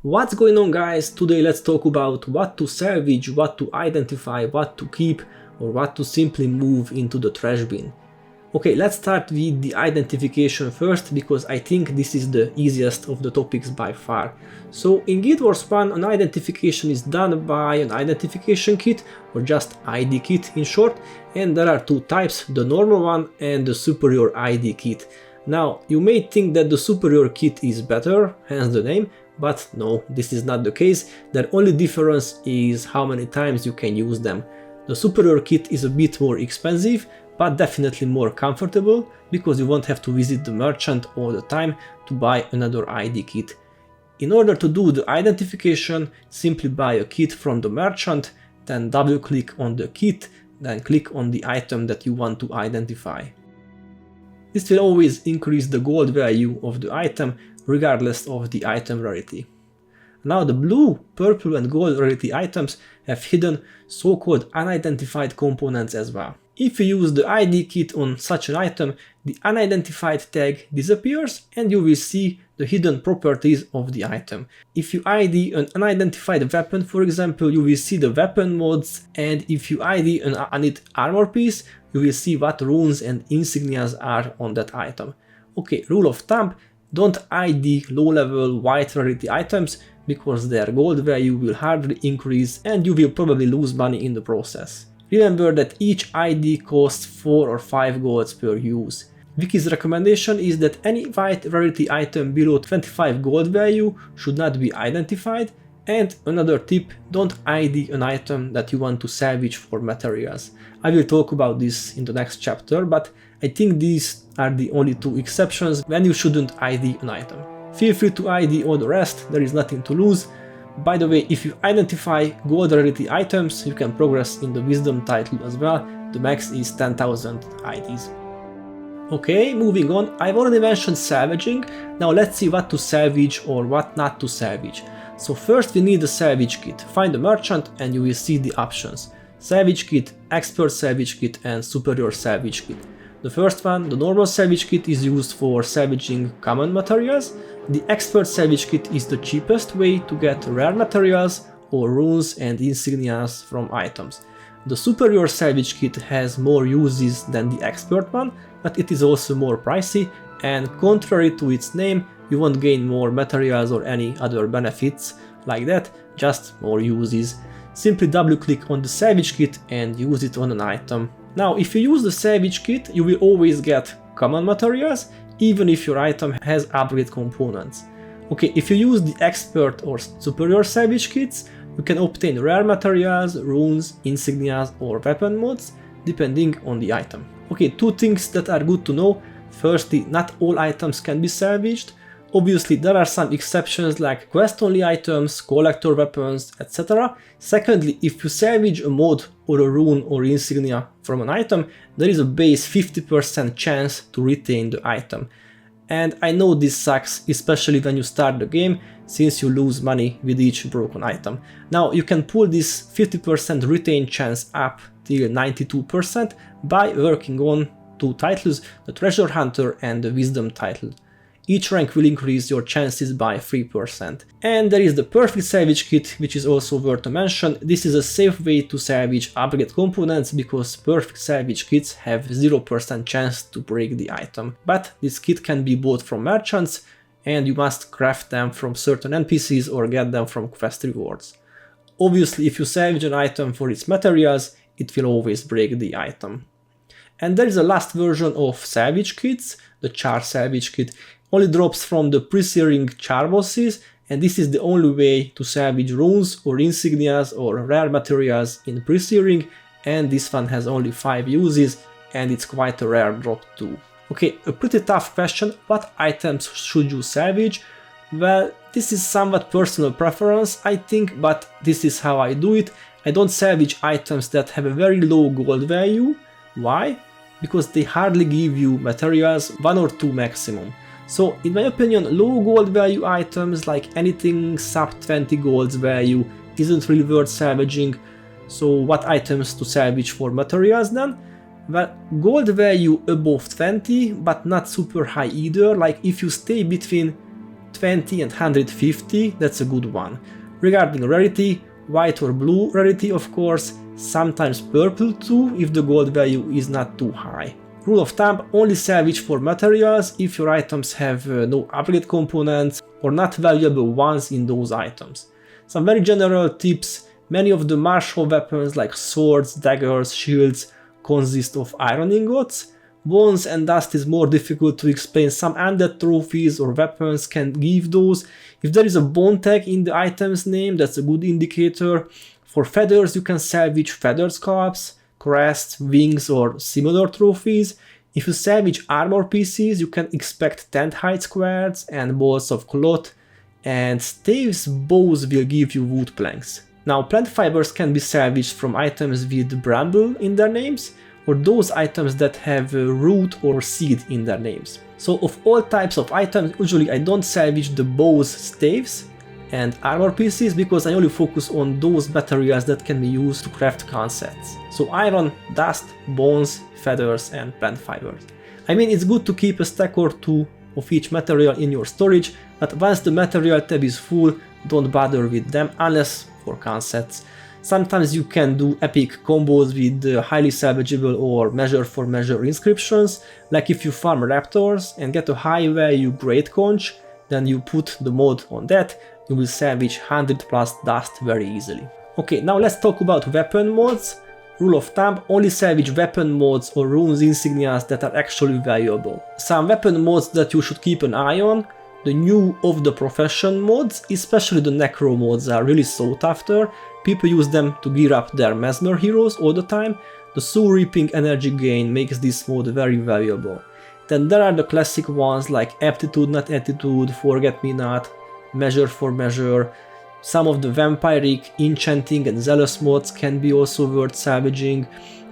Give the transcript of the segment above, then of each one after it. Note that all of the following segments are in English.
What's going on, guys? Today let's talk about what to salvage, what to identify, what to keep, or what to simply move into the trash bin. Okay, let's start with the identification first, because I think this is the easiest of the topics by far. So in Guild Wars 1, an identification is done by an identification kit, or just ID kit in short, and there are two types, the normal one and the superior ID kit. Now, you may think that the superior kit is better, hence the name, but no, this is not the case. The only difference is how many times you can use them. The superior kit is a bit more expensive, but definitely more comfortable, because you won't have to visit the merchant all the time to buy another ID kit. In order to do the identification, simply buy a kit from the merchant, then double click on the kit, then click on the item that you want to identify. This will always increase the gold value of the item, regardless of the item rarity. Now the blue, purple and gold rarity items have hidden so-called unidentified components as well. If you use the ID kit on such an item, the unidentified tag disappears and you will see the hidden properties of the item. If you ID an unidentified weapon, for example, you will see the weapon mods, and if you ID an unit armor piece, you will see what runes and insignias are on that item. Okay, rule of thumb, don't ID low-level white rarity items, because their gold value will hardly increase and you will probably lose money in the process. Remember that each ID costs 4 or 5 golds per use. Wiki's recommendation is that any white rarity item below 25 gold value should not be identified, and another tip, don't ID an item that you want to salvage for materials. I will talk about this in the next chapter, but I think these are the only two exceptions when you shouldn't ID an item. Feel free to ID all the rest, there is nothing to lose. By the way, if you identify gold rarity items, you can progress in the wisdom title as well. The max is 10,000 IDs. Okay, moving on, I've already mentioned salvaging. Now let's see what to salvage or what not to salvage. So first we need a salvage kit. Find the merchant and you will see the options. Salvage kit, expert salvage kit and superior salvage kit. The first one, the normal salvage kit, is used for salvaging common materials. The expert salvage kit is the cheapest way to get rare materials or runes and insignias from items. The superior salvage kit has more uses than the expert one, but it is also more pricey, and contrary to its name, you won't gain more materials or any other benefits like that, just more uses. Simply double click on the salvage kit and use it on an item. Now, if you use the salvage kit, you will always get common materials, even if your item has upgrade components. Okay, if you use the expert or superior salvage kits, you can obtain rare materials, runes, insignias or weapon mods, depending on the item. Okay, two things that are good to know. Firstly, not all items can be salvaged. Obviously, there are some exceptions like quest-only items, collector weapons, etc. Secondly, if you salvage a mod or a rune or insignia from an item, there is a base 50% chance to retain the item. And I know this sucks, especially when you start the game, since you lose money with each broken item. Now, you can pull this 50% retain chance up till 92% by working on two titles, the Treasure Hunter and the Wisdom title. Each rank will increase your chances by 3%. And there is the Perfect Salvage Kit, which is also worth to mention. This is a safe way to salvage upgrade components, because Perfect Salvage Kits have 0% chance to break the item. But this kit can be bought from merchants, and you must craft them from certain NPCs or get them from quest rewards. Obviously, if you salvage an item for its materials, it will always break the item. And there is a last version of salvage kits, the Char Salvage Kit. Only drops from the pre-searing char bosses, and this is the only way to salvage runes or insignias or rare materials in pre-searing, and this one has only 5 uses and it's quite a rare drop too. Okay, a pretty tough question, what items should you salvage? Well, this is somewhat personal preference I think, but this is how I do it. I don't salvage items that have a very low gold value. Why? Because they hardly give you materials, 1 or 2 maximum. So in my opinion, low gold value items like anything sub 20 golds value isn't really worth salvaging. So what items to salvage for materials then? Well, gold value above 20, but not super high either. Like if you stay between 20 and 150, that's a good one. Regarding rarity, white or blue rarity of course, sometimes purple too if the gold value is not too high. Rule of thumb, only salvage for materials if your items have no upgrade components or not valuable ones in those items. Some very general tips, many of the martial weapons like swords, daggers, shields consist of iron ingots. Bones and dust is more difficult to explain, some undead trophies or weapons can give those. If there is a bone tag in the item's name, that's a good indicator. For feathers you can salvage feather scalps, crests, wings or similar trophies. If you salvage armor pieces you can expect tent hide squares and balls of cloth, and staves bows will give you wood planks. Now plant fibers can be salvaged from items with bramble in their names, or those items that have root or seed in their names. So of all types of items, usually I don't salvage the bows, staves and armor pieces because I only focus on those materials that can be used to craft gun sets. So iron, dust, bones, feathers and plant fibers. I mean, it's good to keep a stack or two of each material in your storage, but once the material tab is full, don't bother with them unless for gun sets. Sometimes you can do epic combos with highly salvageable or measure for measure inscriptions, like if you farm raptors and get a high value great conch, then you put the mod on that, you will salvage 100 plus dust very easily. Okay, now let's talk about weapon mods. Rule of thumb, only salvage weapon mods or runes insignias that are actually valuable. Some weapon mods that you should keep an eye on. The new of the profession mods, especially the necro mods, are really sought after. People use them to gear up their mesmer heroes all the time. The soul reaping energy gain makes this mod very valuable. Then there are the classic ones like aptitude not attitude, forget me not, measure for measure. Some of the vampiric, enchanting and zealous mods can be also worth salvaging,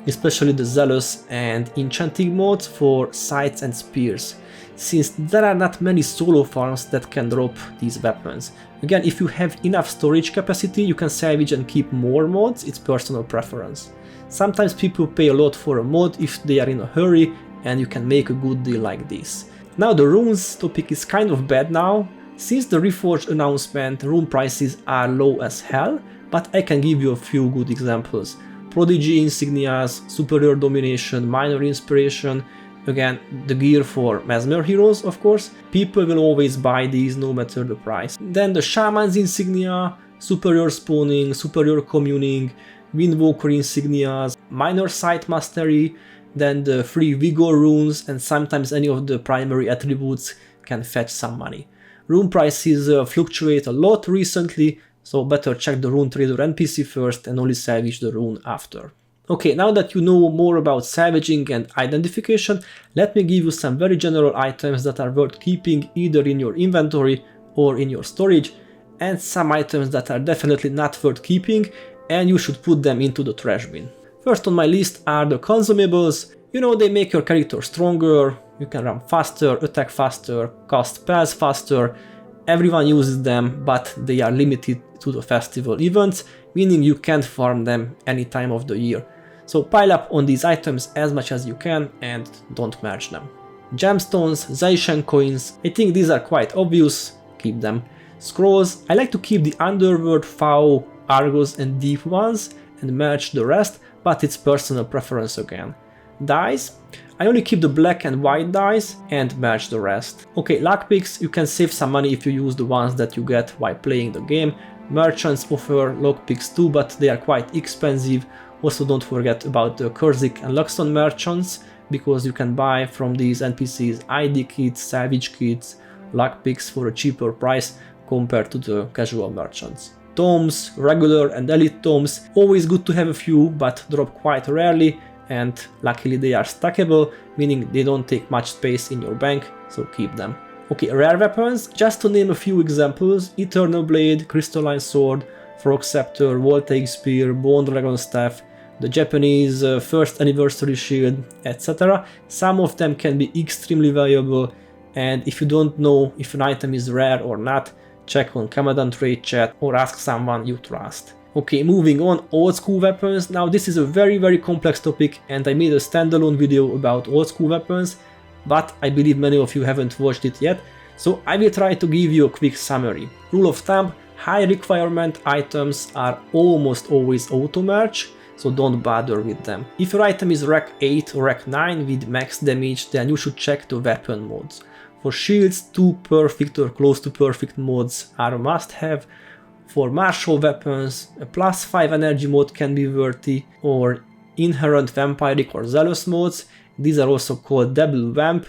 especially the zealous and enchanting mods for scythes and spears, since there are not many solo farms that can drop these weapons. Again, if you have enough storage capacity, you can salvage and keep more mods, it's personal preference. Sometimes people pay a lot for a mod if they are in a hurry, and you can make a good deal like this. Now the runes topic is kind of bad now. Since the Reforged announcement, rune prices are low as hell, but I can give you a few good examples. Prodigy insignias, superior domination, minor inspiration, again the gear for mesmer heroes of course. People will always buy these no matter the price. Then the shaman's insignia, superior spawning, superior communing, windwalker insignias, minor sight mastery, then the free vigor runes, and sometimes any of the primary attributes can fetch some money. Rune prices fluctuate a lot recently, so better check the rune trader NPC first and only salvage the rune after. Okay, now that you know more about salvaging and identification, let me give you some very general items that are worth keeping either in your inventory or in your storage, and some items that are definitely not worth keeping and you should put them into the trash bin. First on my list are the consumables. You know, they make your character stronger, you can run faster, attack faster, cast spells faster. Everyone uses them, but they are limited to the festival events, meaning you can't farm them any time of the year. So pile up on these items as much as you can and don't merge them. Gemstones, Zaishen coins, I think these are quite obvious, keep them. Scrolls, I like to keep the Underworld, FAO, Argos and Deep ones and merge the rest, but it's personal preference again. Dice, I only keep the black and white dice and merge the rest. Okay, lockpicks, you can save some money if you use the ones that you get while playing the game. Merchants offer lockpicks too, but they are quite expensive. Also don't forget about the Kurzik and Luxon merchants, because you can buy from these NPCs ID kits, salvage kits, lockpicks for a cheaper price compared to the casual merchants. Tomes, regular and elite tomes, always good to have a few, but drop quite rarely, and luckily they are stackable, meaning they don't take much space in your bank, so keep them. Okay, rare weapons, just to name a few examples: Eternal Blade, Crystalline Sword, Frog Scepter, Voltaic Spear, Bone Dragon Staff, the Japanese First Anniversary Shield, etc. Some of them can be extremely valuable, and if you don't know if an item is rare or not, check on Commandant Trade Chat or ask someone you trust. Okay, moving on, old school weapons. Now this is a very complex topic and I made a standalone video about old school weapons, but I believe many of you haven't watched it yet, So I will try to give you a quick summary. Rule of thumb, high requirement items are almost always auto-merge, so don't bother with them. If your item is rank 8 or rank 9 with max damage, then you should check the weapon mods. For shields, 2 perfect or close to perfect mods are a must-have. For martial weapons, a +5 energy mode can be worthy, or inherent vampiric or zealous modes. These are also called double vamp,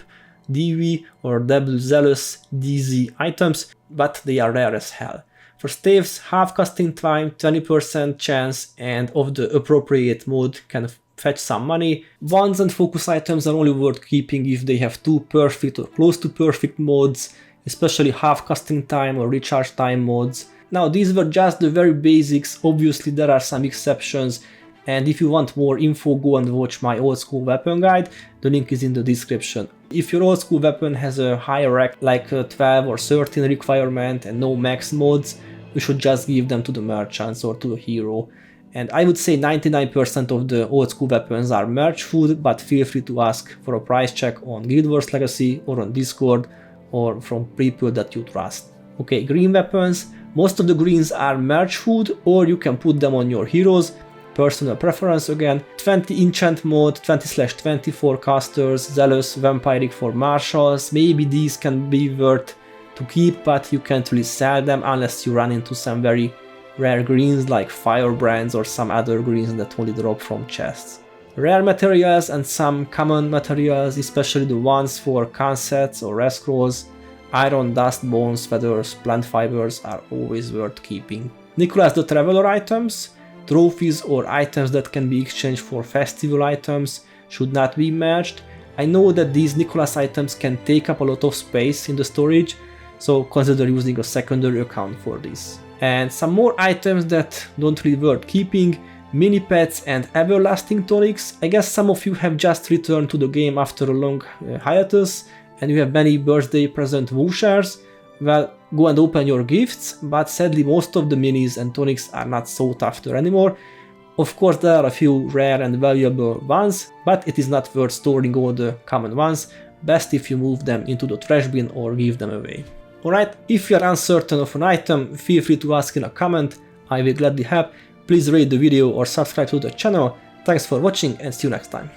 DV, or double zealous, DZ items, but they are rare as hell. For staves, half casting time, 20% chance, and of the appropriate mode can fetch some money. Wands and focus items are only worth keeping if they have 2 perfect or close to perfect modes, especially half casting time or recharge time modes. Now these were just the very basics, obviously there are some exceptions, and if you want more info, go and watch my old school weapon guide, the link is in the description. If your old school weapon has a higher rank like 12 or 13 requirement and no max mods, you should just give them to the merchants or to the hero. And I would say 99% of the old school weapons are merch food, but feel free to ask for a price check on Guild Wars Legacy or on Discord or from people that you trust. Okay, green weapons. Most of the greens are merch food, or you can put them on your heroes. Personal preference again. 20 enchant mode, 20/20 for casters, zealous, vampiric for marshals. Maybe these can be worth to keep, but you can't really sell them unless you run into some very rare greens like firebrands or some other greens that only drop from chests. Rare materials and some common materials, especially the ones for cansets or rare scrolls, iron, dust, bones, feathers, plant fibers are always worth keeping. Nicholas the Traveler items, trophies or items that can be exchanged for festival items should not be merged. I know that these Nicholas items can take up a lot of space in the storage, so consider using a secondary account for this. And some more items that don't really worth keeping, mini pets and everlasting tonics. I guess some of you have just returned to the game after a long hiatus and you have many birthday present vouchers. Well, go and open your gifts, but sadly most of the minis and tonics are not sought after anymore. Of course there are a few rare and valuable ones, but it is not worth storing all the common ones. Best if you move them into the trash bin or give them away. Alright, if you are uncertain of an item, feel free to ask in a comment, I will gladly help. Please rate the video or subscribe to the channel. Thanks for watching and see you next time.